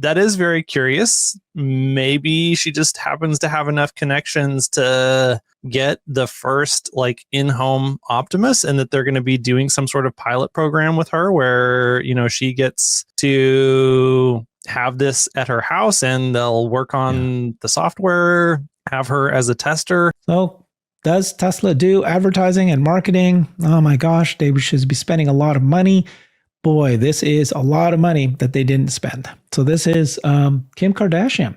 That is very curious. Maybe she just happens to have enough connections to get the first like in-home Optimus, and that they're going to be doing some sort of pilot program with her where, you know, she gets to have this at her house and they'll work on the software, have her as a tester. So does Tesla do advertising and marketing? Oh my gosh, they should be spending a lot of money. Boy, this is a lot of money that they didn't spend. So this is Kim Kardashian.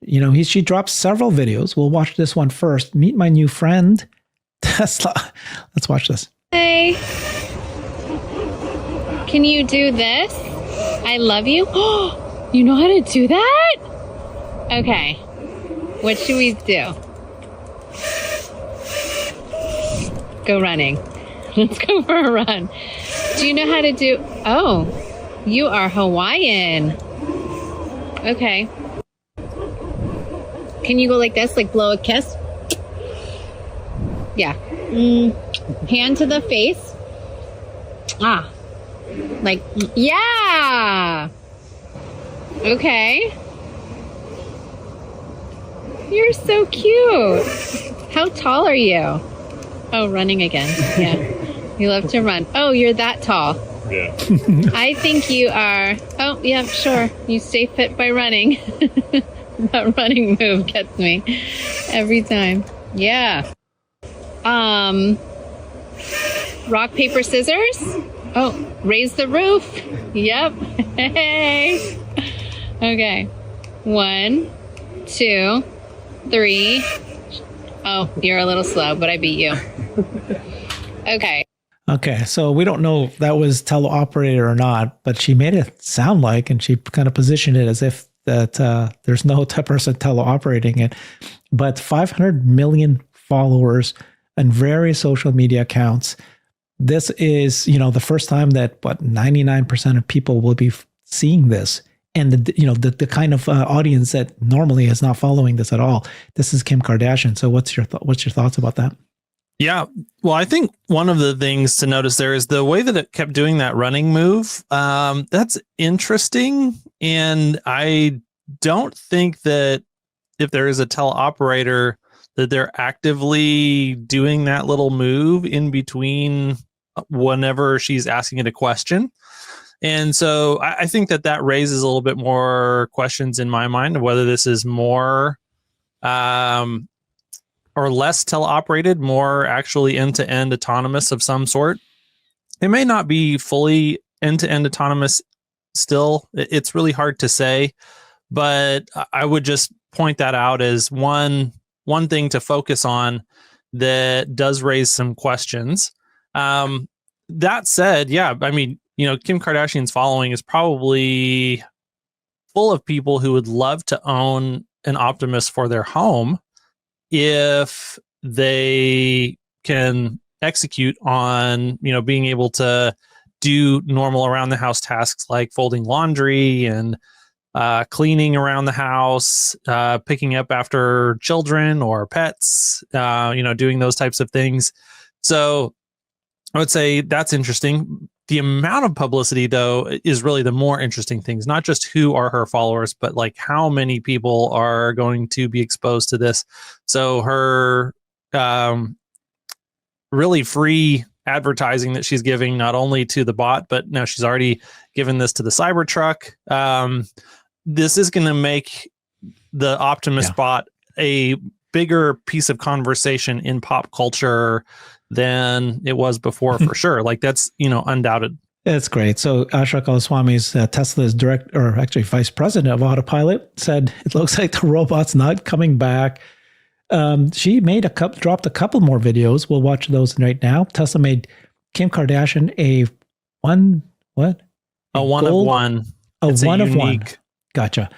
You know, she dropped several videos. We'll watch this one first. Meet my new friend, Tesla. Let's watch this. Hey, can you do this? I love you. Oh, you know how to do that? Okay, what should we do? Go running. Let's go for a run. Do you know how to do... Oh, you are Hawaiian. Okay. Can you go like this? Like blow a kiss? Yeah. Hand to the face. Ah. Like, yeah. Okay. You're so cute. How tall are you? Oh, running again. Yeah. You love to run. Oh, you're that tall. Yeah. I think you are. Oh, yeah, sure. You stay fit by running. That running move gets me every time. Yeah. Rock, paper, scissors. Oh, raise the roof. Yep. Hey. Okay. 1, 2, 3. Oh, you're a little slow, but I beat you. Okay. Okay, so we don't know if that was teleoperated or not, but she made it sound like, and she kind of positioned it as if that there's no person teleoperating it. But 500 million followers and various social media accounts. This is, you know, the first time that 99% of people will be seeing this, and the kind of audience that normally is not following this at all. This is Kim Kardashian. So what's your thoughts about that? Yeah. Well, I think one of the things to notice there is the way that it kept doing that running move. That's interesting. And I don't think that if there is a teleoperator that they're actively doing that little move in between whenever she's asking it a question. And so I think that raises a little bit more questions in my mind of whether this is more or less teleoperated, more actually end-to-end autonomous of some sort. It may not be fully end-to-end autonomous still. It's really hard to say, but I would just point that out as one thing to focus on that does raise some questions. That said, yeah, I mean, you know, Kim Kardashian's following is probably full of people who would love to own an Optimus for their home if they can execute on, you know, being able to do normal around the house tasks like folding laundry and cleaning around the house, picking up after children or pets, doing those types of things. So I would say that's interesting. The amount of publicity, though, is really the more interesting things, not just who are her followers, but like how many people are going to be exposed to this. So her really free advertising that she's giving not only to the bot, but now she's already given this to the Cybertruck. This is going to make the Optimus bot a bigger piece of conversation in pop culture than it was before, for sure. Like that's, undoubted. That's great. So Ashok Goswami's Tesla's vice president of Autopilot said, it looks like the robot's not coming back. She dropped a couple more videos. We'll watch those right now. Tesla made Kim Kardashian a one of one. Gotcha.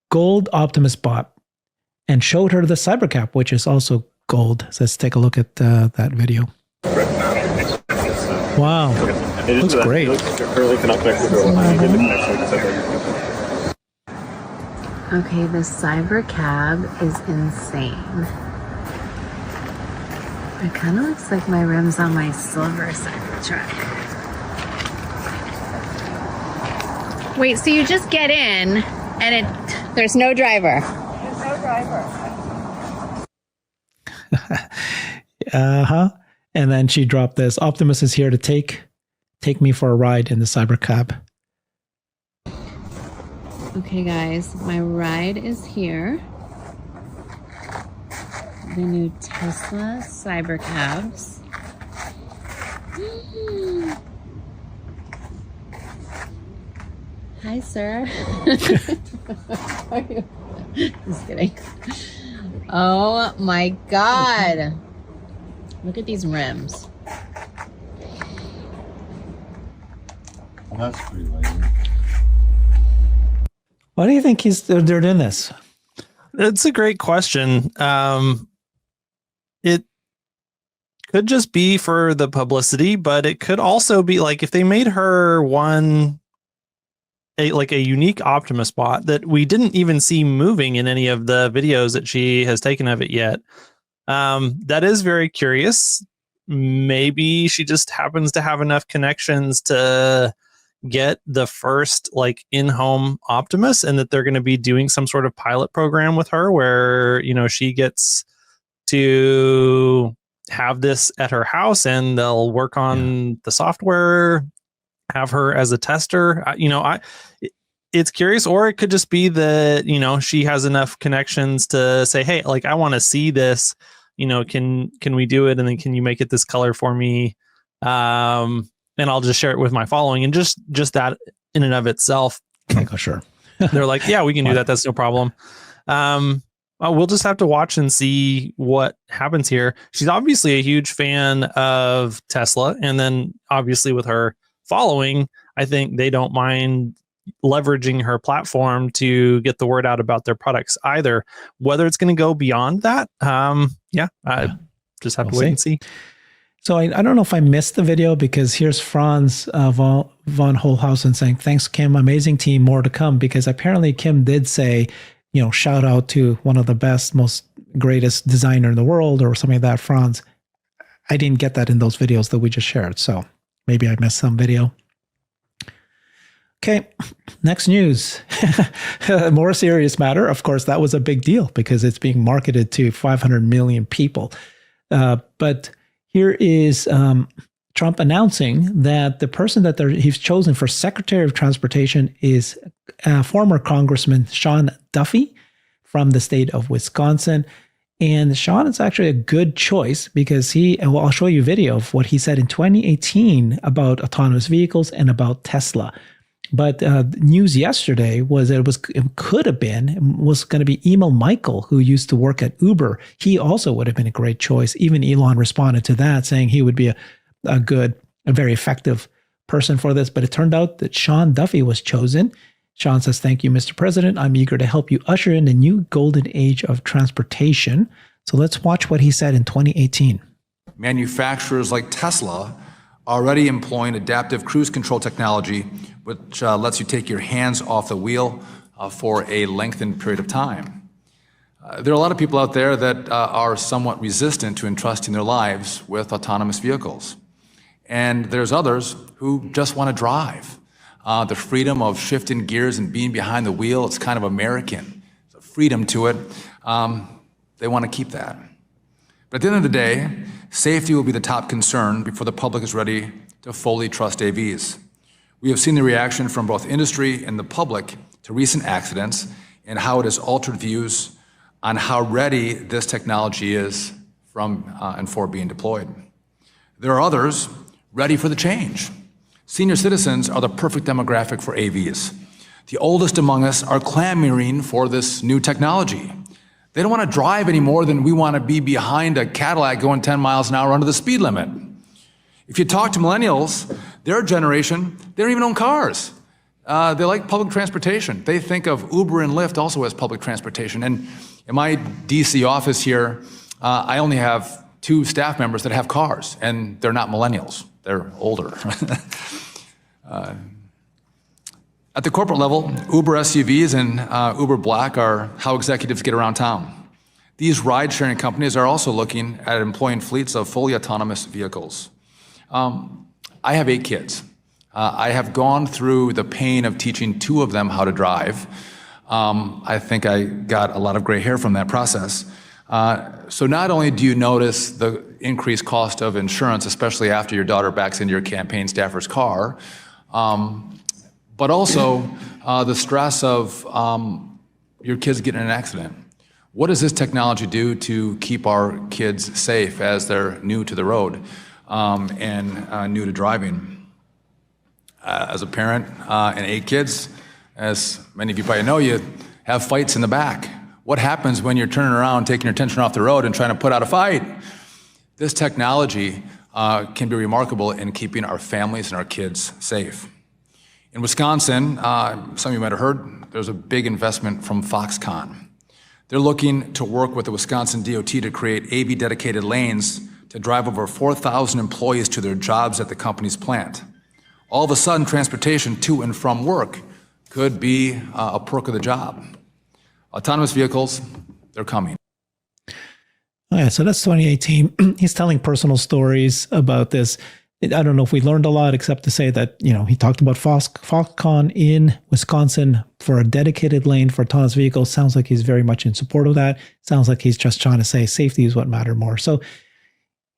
Gold Optimus bot, and showed her the Cybercab, which is also gold. So let's take a look at that video. Wow. Looks great. Okay, the Cybercab is insane. It kind of looks like my rims on my silver Cybertruck. Wait, so you just get in And there's no driver. And then she dropped this. Optimus is here to take me for a ride in the Cybercab. Okay, guys, my ride is here. The new Tesla Cybercabs. Hi, sir. How are you? Just kidding. Oh my God. Look at these rims. Well, that's pretty lame. Why do you think they're doing this? It's a great question. It could just be for the publicity, but it could also be like if they made her a unique Optimus bot that we didn't even see moving in any of the videos that she has taken of it yet. That is very curious. Maybe she just happens to have enough connections to get the first like in-home Optimus, and that they're going to be doing some sort of pilot program with her where, you know, she gets to have this at her house and they'll work on the software, have her as a tester. It's curious, or it could just be that, you know, she has enough connections to say, hey, like, I want to see this, you know, can we do it? And then can you make it this color for me? And I'll just share it with my following. And just that in and of itself. Okay, sure. They're like, yeah, we can do that. That's no problem. We'll just have to watch and see what happens here. She's obviously a huge fan of Tesla. And then obviously with her following, I think they don't mind leveraging her platform to get the word out about their products either. Whether it's going to go beyond that, just have to wait and see. So I don't know if I missed the video, because here's Franz von Holhausen saying, thanks, Kim. Amazing team. More to come. Because apparently Kim did say, you know, shout out to one of the best, most greatest designer in the world or something like that, Franz. I didn't get that in those videos that we just shared. So maybe I missed some video. Okay, next news. More serious matter. Of course, that was a big deal because it's being marketed to 500 million people. But here is Trump announcing that the person that he's chosen for Secretary of Transportation is former Congressman Sean Duffy from the state of Wisconsin. And Sean is actually a good choice because I'll show you a video of what he said in 2018 about autonomous vehicles and about Tesla. But news yesterday was that it could have been going to be Emil Michael, who used to work at Uber. He also would have been a great choice. Even Elon responded to that, saying he would be a very effective person for this. But it turned out that Sean Duffy was chosen. Sean says, thank you, Mr. President. I'm eager to help you usher in the new golden age of transportation. So let's watch what he said in 2018. Manufacturers like Tesla are already employing adaptive cruise control technology, which lets you take your hands off the wheel for a lengthened period of time. There are a lot of people out there that are somewhat resistant to entrusting their lives with autonomous vehicles. And there's others who just want to drive. The freedom of shifting gears and being behind the wheel, it's kind of American. There's a freedom to it. They want to keep that. But at the end of the day, safety will be the top concern before the public is ready to fully trust AVs. We have seen the reaction from both industry and the public to recent accidents and how it has altered views on how ready this technology is from and for being deployed. There are others ready for the change. Senior citizens are the perfect demographic for AVs. The oldest among us are clamoring for this new technology. They don't want to drive any more than we want to be behind a Cadillac going 10 miles an hour under the speed limit. If you talk to millennials, their generation, they don't even own cars. They like public transportation. They think of Uber and Lyft also as public transportation. And in my DC office here, I only have 2 staff members that have cars, and they're not millennials. They're older. At the corporate level, Uber SUVs and Uber Black are how executives get around town. These ride-sharing companies are also looking at employing fleets of fully autonomous vehicles. I have 8 kids. I have gone through the pain of teaching 2 of them how to drive. I think I got a lot of gray hair from that process. So not only do you notice the increased cost of insurance, especially after your daughter backs into your campaign staffer's car, but also the stress of your kids getting in an accident. What does this technology do to keep our kids safe as they're new to the road and new to driving? As a parent and 8 kids, as many of you probably know, you have fights in the back. What happens when you're turning around, taking your attention off the road and trying to put out a fight? This technology can be remarkable in keeping our families and our kids safe. In Wisconsin, some of you might have heard, there's a big investment from Foxconn. They're looking to work with the Wisconsin DOT to create AV-dedicated lanes to drive over 4,000 employees to their jobs at the company's plant. All of a sudden, transportation to and from work could be a perk of the job. Autonomous vehicles, they're coming. Yeah, so that's 2018. He's telling personal stories about this. I don't know if we learned a lot, except to say that, he talked about Foxconn in Wisconsin for a dedicated lane for autonomous vehicles. Sounds like he's very much in support of that. Sounds like he's just trying to say safety is what matters more. So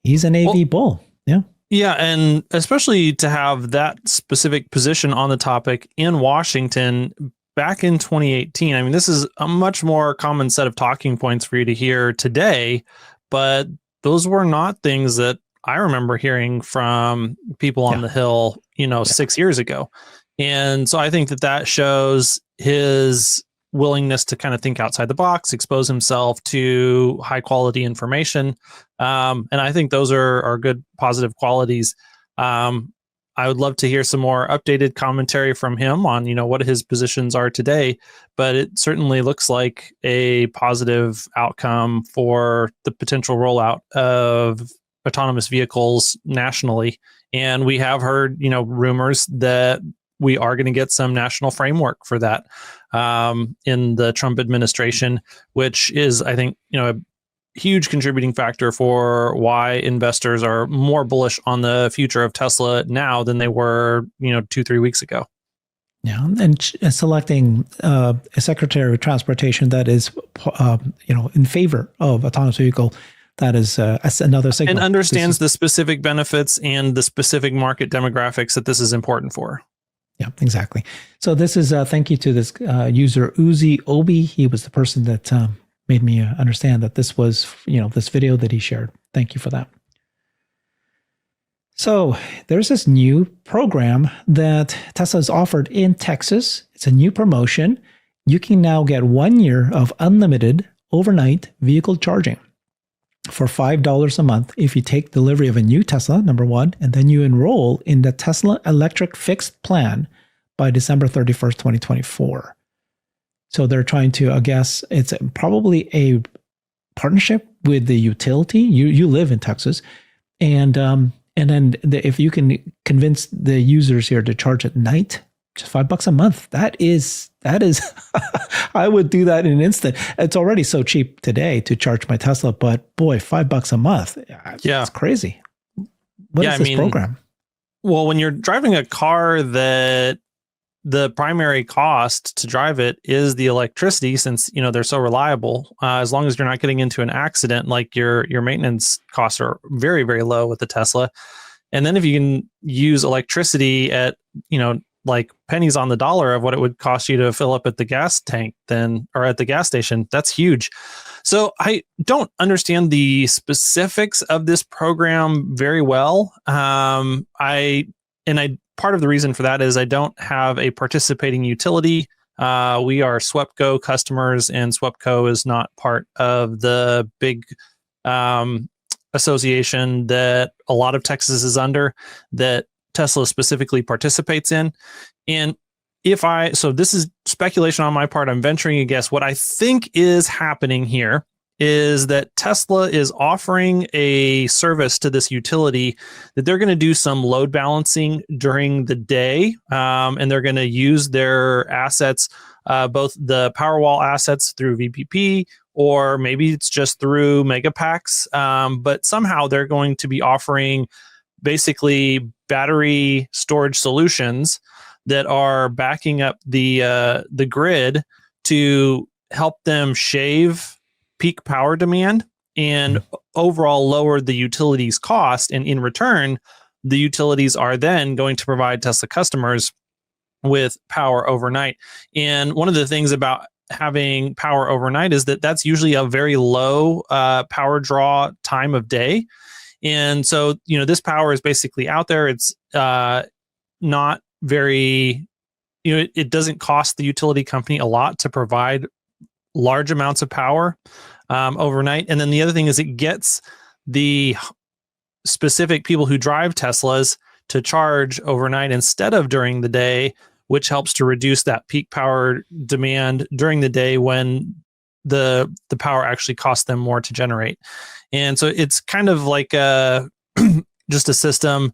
he's an AV bull. Yeah. Yeah, and especially to have that specific position on the topic in Washington back in 2018. I mean, this is a much more common set of talking points for you to hear today, but those were not things that I remember hearing from people on the Hill, 6 years ago. And so I think that shows his willingness to kind of think outside the box, expose himself to high quality information. And I think those are good, positive qualities. I would love to hear some more updated commentary from him on, what his positions are today, but it certainly looks like a positive outcome for the potential rollout of autonomous vehicles nationally. And we have heard, rumors that we are going to get some national framework for that in the Trump administration, which is, I think, a huge contributing factor for why investors are more bullish on the future of Tesla now than they were, 2-3 weeks ago. Yeah, and selecting a Secretary of Transportation that is, in favor of autonomous vehicle, that is another signal. And understands the specific benefits and the specific market demographics that this is important for. Yeah, exactly. So this is thank you to this user Uzi Obi. He was the person that made me understand that this was, this video that he shared. Thank you for that. So there's this new program that Tesla has offered in Texas. It's a new promotion. You can now get 1 year of unlimited overnight vehicle charging for $5 a month if you take delivery of a new Tesla, number one, and then you enroll in the Tesla Electric Fixed Plan by December 31st, 2024. So they're trying to, I guess, it's probably a partnership with the utility. You live in Texas, and then if you can convince the users here to charge at night, just $5 a month. That is, I would do that in an instant. It's already so cheap today to charge my Tesla, but boy, $5 a month. Yeah, it's crazy. What is this program? Well, when you're driving a car that the primary cost to drive it is the electricity, since they're so reliable, as long as you're not getting into an accident, like your maintenance costs are very, very low with the Tesla. And then if you can use electricity at, like pennies on the dollar of what it would cost you to fill up at the gas tank or at the gas station, that's huge. So I don't understand the specifics of this program very well. Part of the reason for that is I don't have a participating utility. We are SWEPCO customers, and SWEPCO is not part of the big association that a lot of Texas is under, that Tesla specifically participates in. And so this is speculation on my part, I'm venturing a guess. What I think is happening here is that Tesla is offering a service to this utility that they're going to do some load balancing during the day, and they're going to use their assets, both the Powerwall assets through VPP, or maybe it's just through Megapacks, but somehow they're going to be offering basically battery storage solutions that are backing up the grid to help them shave peak power demand and overall lower the utilities cost. And in return, the utilities are then going to provide Tesla customers with power overnight. And one of the things about having power overnight is that that's usually a very low power draw time of day. And so, this power is basically out there. It's not very, it doesn't cost the utility company a lot to provide large amounts of power overnight. And then the other thing is it gets the specific people who drive Teslas to charge overnight instead of during the day, which helps to reduce that peak power demand during the day when the power actually costs them more to generate. And so it's kind of like just a system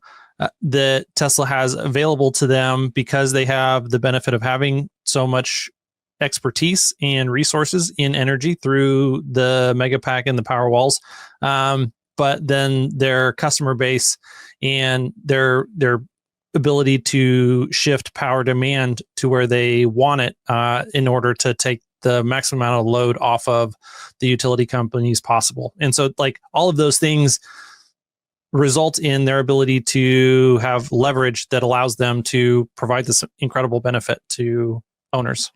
that Tesla has available to them because they have the benefit of having so much expertise and resources in energy through the Megapack and the Powerwalls. But then their customer base and their ability to shift power demand to where they want it in order to take the maximum amount of load off of the utility companies possible. And so like all of those things result in their ability to have leverage that allows them to provide this incredible benefit to owners.